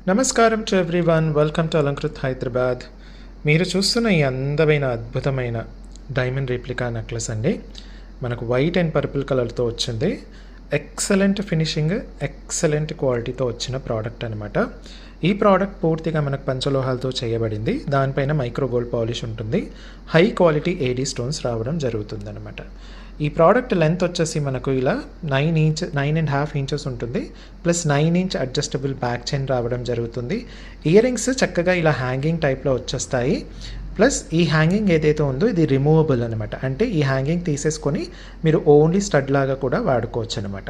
నమస్కారం to everyone, welcome to Alankrit Hyderabad. మీరు చూస్తున్న ఈ అందమైన అద్భుతమైన డైమండ్ రేప్లికా నెక్లెస్ అండి. మనకు వైట్ అండ్ పర్పుల్ కలర్తో వచ్చింది. ఎక్సలెంట్ ఫినిషింగ్, ఎక్సలెంట్ క్వాలిటీతో వచ్చిన ప్రోడక్ట్ అనమాట. ఈ ప్రోడక్ట్ పూర్తిగా మనకు పంచలోహాలతో చేయబడింది. దానిపైన మైక్రో గోల్డ్ పాలిష్ ఉంటుంది. హై క్వాలిటీ ఏడీ స్టోన్స్ రావడం జరుగుతుంది అనమాట. ఈ ప్రోడక్ట్ లెంత్ వచ్చేసి మనకు ఇలా 9.5 ఇంచెస్ ఉంటుంది. Plus 9 inch adjustable back chain రావడం జరుగుతుంది. ఇయర్ రింగ్స్ చక్కగా ఇలా హ్యాంగింగ్ టైప్లో వచ్చేస్తాయి. ప్లస్ ఈ హ్యాంగింగ్ ఏదైతే ఉందో ఇది రిమూవబుల్ అనమాట. అంటే ఈ హ్యాంగింగ్ తీసేసుకొని మీరు ఓన్లీ స్టడ్ లాగా కూడా వాడుకోవచ్చు అనమాట.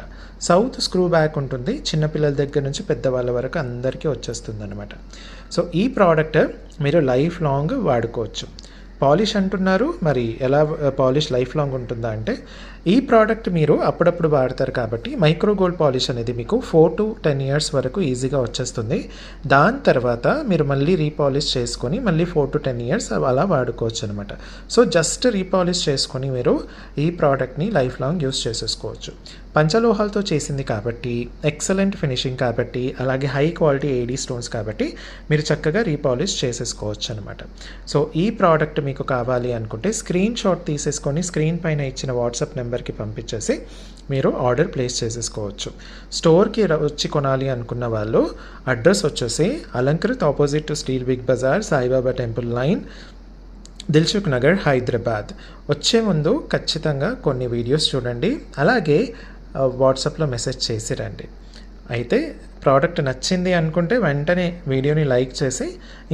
సౌత్ స్క్రూ బ్యాక్ ఉంటుంది. చిన్నపిల్లల దగ్గర నుంచి పెద్దవాళ్ళ వరకు అందరికీ వచ్చేస్తుంది అనమాట. సో ఈ ప్రోడక్ట్ మీరు లైఫ్ లాంగ్ వాడుకోవచ్చు. పాలిష్ అంటున్నారు, మరి ఎలా పాలిష్ లైఫ్ లాంగ్ ఉంటుందా అంటే, ఈ ప్రోడక్ట్ మీరు అప్పుడప్పుడు వాడతారు కాబట్టి మైక్రో గోల్డ్ పాలిష్ అనేది మీకు 4 to 10 ఇయర్స్ వరకు ఈజీగా వచ్చేస్తుంది. దాని తర్వాత మీరు మళ్ళీ రీపాలిష్ చేసుకొని మళ్ళీ 4 to 10 ఇయర్స్ అలా వాడుకోవచ్చు అనమాట. సో జస్ట్ రీపాలిష్ చేసుకొని మీరు ఈ ప్రోడక్ట్ని లైఫ్ లాంగ్ యూస్ చేసేసుకోవచ్చు. పంచలోహాలతో చేసింది కాబట్టి, ఎక్సలెంట్ ఫినిషింగ్ కాబట్టి, అలాగే హై క్వాలిటీ ఏడీ స్టోన్స్ కాబట్టి మీరు చక్కగా రీపాలిష్ చేసేసుకోవచ్చు అనమాట. సో ఈ ప్రోడక్ట్ మీకు కావాలి అనుకుంటే స్క్రీన్ షాట్ తీసేసుకొని స్క్రీన్ పైన ఇచ్చిన వాట్సాప్ నెంబర్కి పంపించేసి మీరు ఆర్డర్ ప్లేస్ చేసేసుకోవచ్చు. స్టోర్కి వచ్చి కొనాలి అనుకున్న వాళ్ళు అడ్రస్ వచ్చేసి Alankrit opposite to steel Big Bazaar, Saibaba temple line, Dilsukhnagar, Hyderabad. వచ్చే ముందు ఖచ్చితంగా కొన్ని వీడియోస్ చూడండి, అలాగే వాట్సాప్లో మెసేజ్ చేసి రండి. అయితే ప్రోడక్ట్ నచ్చింది అనుకుంటే వెంటనే వీడియోని లైక్ చేసి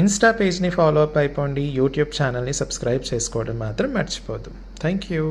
ఇన్స్టా పేజ్ని ఫాలో అప్ అయిపోండి. యూట్యూబ్ ఛానల్ని సబ్స్క్రైబ్ చేసుకోవడం మాత్రం మర్చిపోద్దు. Thank you.